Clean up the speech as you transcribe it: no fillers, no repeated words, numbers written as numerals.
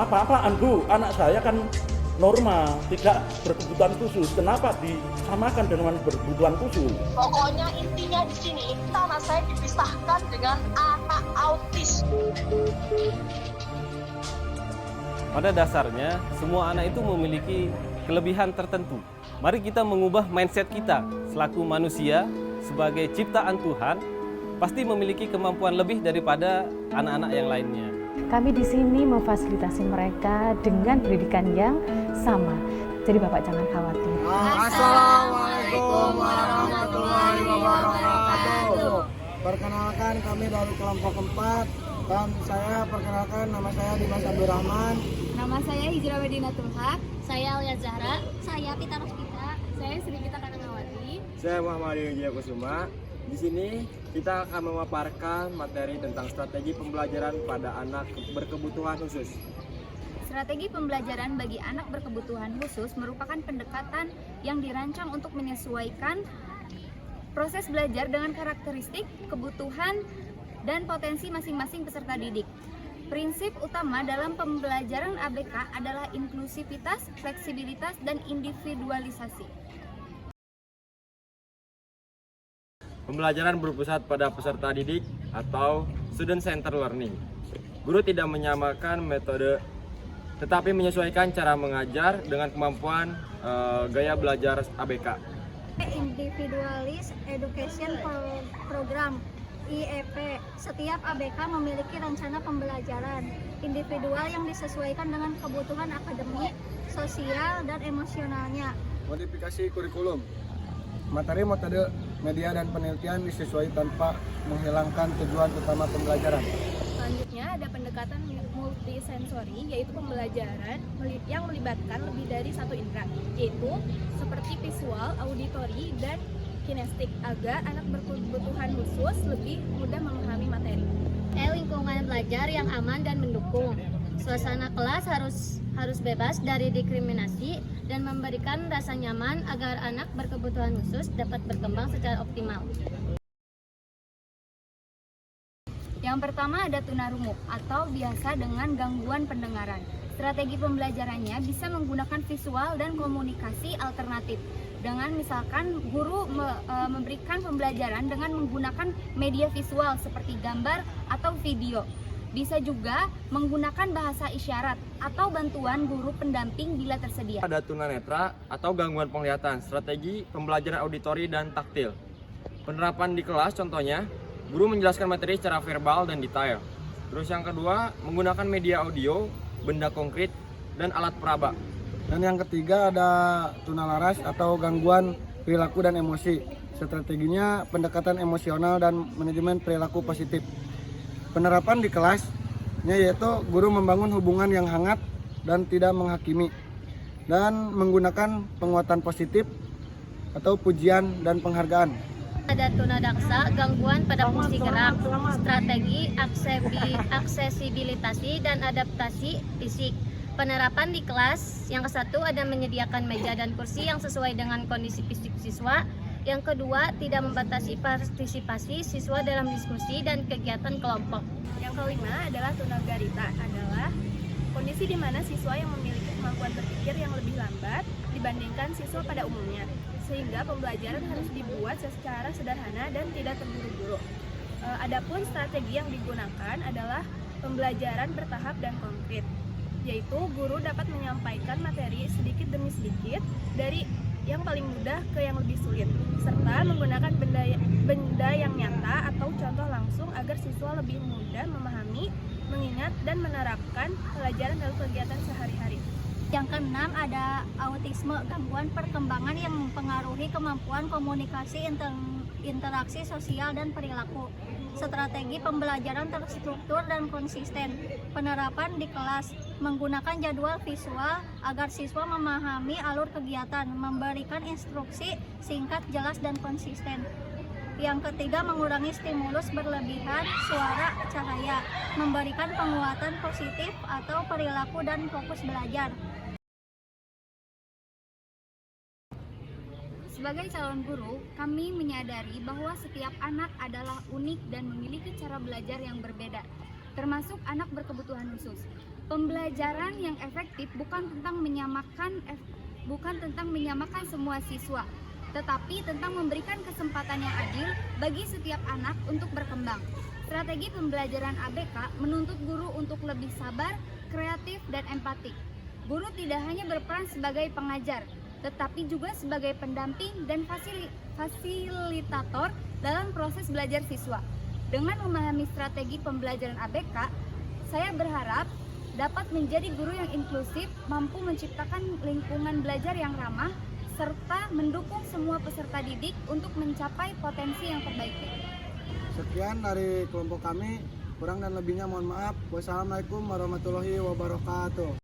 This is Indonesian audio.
Apa-apaan Bu, anak saya kan normal, tidak berkebutuhan khusus. Kenapa disamakan dengan berkebutuhan khusus? Pokoknya intinya di sini anak saya dipisahkan dengan anak autis. Pada dasarnya, semua anak itu memiliki kelebihan tertentu. Mari kita mengubah mindset kita selaku manusia sebagai ciptaan Tuhan, pasti memiliki kemampuan lebih daripada anak-anak yang lainnya. Kami di sini memfasilitasi mereka dengan pendidikan yang sama. Jadi Bapak jangan khawatir. Assalamualaikum warahmatullahi wabarakatuh. Perkenalkan, kami dari kelompok 4 dan saya perkenalkan, nama saya Dimas Abdul Rahman. Nama saya Hijrah Medinatul Haq. Saya Alia Zahra. Saya Pita Rospita. Saya Sri Gita Kanangawati. Saya Muhammad Wijaya Kusuma. Di sini kita akan memaparkan materi tentang strategi pembelajaran pada anak berkebutuhan khusus. Strategi pembelajaran bagi anak berkebutuhan khusus merupakan pendekatan yang dirancang untuk menyesuaikan proses belajar dengan karakteristik, kebutuhan, dan potensi masing-masing peserta didik. Prinsip utama dalam pembelajaran ABK adalah inklusivitas, fleksibilitas, dan individualisasi. Pembelajaran berpusat pada peserta didik atau student center learning. Guru tidak menyamakan metode, tetapi menyesuaikan cara mengajar dengan kemampuan gaya belajar ABK. Individualis Education Program IEP. Setiap ABK memiliki rencana pembelajaran individual yang disesuaikan dengan kebutuhan akademik, sosial, dan emosionalnya. Modifikasi kurikulum. Materi, metode, media, dan penelitian disesuaikan tanpa menghilangkan tujuan utama pembelajaran. Selanjutnya ada pendekatan multisensori, yaitu pembelajaran yang melibatkan lebih dari satu indera, yaitu seperti visual, auditori, dan kinestik, agar anak berkebutuhan khusus lebih mudah memahami materi. Lingkungan belajar yang aman dan mendukung. Suasana kelas harus bebas dari diskriminasi dan memberikan rasa nyaman agar anak berkebutuhan khusus dapat berkembang secara optimal. Yang pertama ada tunarungu atau biasa dengan gangguan pendengaran. Strategi pembelajarannya bisa menggunakan visual dan komunikasi alternatif. Dengan misalkan guru memberikan pembelajaran dengan menggunakan media visual seperti gambar atau video. Bisa juga menggunakan bahasa isyarat atau bantuan guru pendamping bila tersedia. Ada tunanetra atau gangguan penglihatan, strategi pembelajaran auditori dan taktil. Penerapan di kelas contohnya, guru menjelaskan materi secara verbal dan detail. Terus yang kedua, menggunakan media audio, benda konkret, dan alat peraba. Dan yang ketiga ada tunalaras atau gangguan perilaku dan emosi. Strateginya pendekatan emosional dan manajemen perilaku positif. Penerapan di kelasnya yaitu guru membangun hubungan yang hangat dan tidak menghakimi, dan menggunakan penguatan positif atau pujian dan penghargaan. Ada tunadaksa, gangguan pada fungsi gerak, strategi aksesibilitas dan adaptasi fisik. Penerapan di kelas yang ke-1 ada menyediakan meja dan kursi yang sesuai dengan kondisi fisik siswa. Yang kedua, tidak membatasi partisipasi siswa dalam diskusi dan kegiatan kelompok. Yang kelima adalah tunagarita, adalah kondisi di mana siswa yang memiliki kemampuan berpikir yang lebih lambat dibandingkan siswa pada umumnya, sehingga pembelajaran harus dibuat secara sederhana dan tidak terburu-buru. Adapun strategi yang digunakan adalah pembelajaran bertahap dan konkret, yaitu guru dapat menyampaikan materi sedikit demi sedikit dari yang paling mudah ke yang lebih sulit, serta menggunakan benda yang nyata atau contoh langsung agar siswa lebih mudah memahami, mengingat, dan menerapkan pelajaran dalam kegiatan sehari-hari. Yang keenam ada autisme, gangguan perkembangan yang mempengaruhi kemampuan komunikasi, interaksi sosial, dan perilaku. Strategi pembelajaran terstruktur dan konsisten. Penerapan di kelas menggunakan jadwal visual agar siswa memahami alur kegiatan, memberikan instruksi singkat, jelas, dan konsisten. Yang ketiga, mengurangi stimulus berlebihan, suara, cahaya, memberikan penguatan positif atau perilaku dan fokus belajar. Sebagai calon guru, kami menyadari bahwa setiap anak adalah unik dan memiliki cara belajar yang berbeda, termasuk anak berkebutuhan khusus. Pembelajaran yang efektif bukan tentang menyamakan semua siswa, tetapi tentang memberikan kesempatan yang adil bagi setiap anak untuk berkembang. Strategi pembelajaran ABK menuntut guru untuk lebih sabar, kreatif, dan empatik. Guru tidak hanya berperan sebagai pengajar, tetapi juga sebagai pendamping dan fasilitator dalam proses belajar siswa. Dengan memahami strategi pembelajaran ABK, saya berharap dapat menjadi guru yang inklusif, mampu menciptakan lingkungan belajar yang ramah, serta mendukung semua peserta didik untuk mencapai potensi yang terbaik. Sekian dari kelompok kami, kurang dan lebihnya mohon maaf. Wassalamualaikum warahmatullahi wabarakatuh.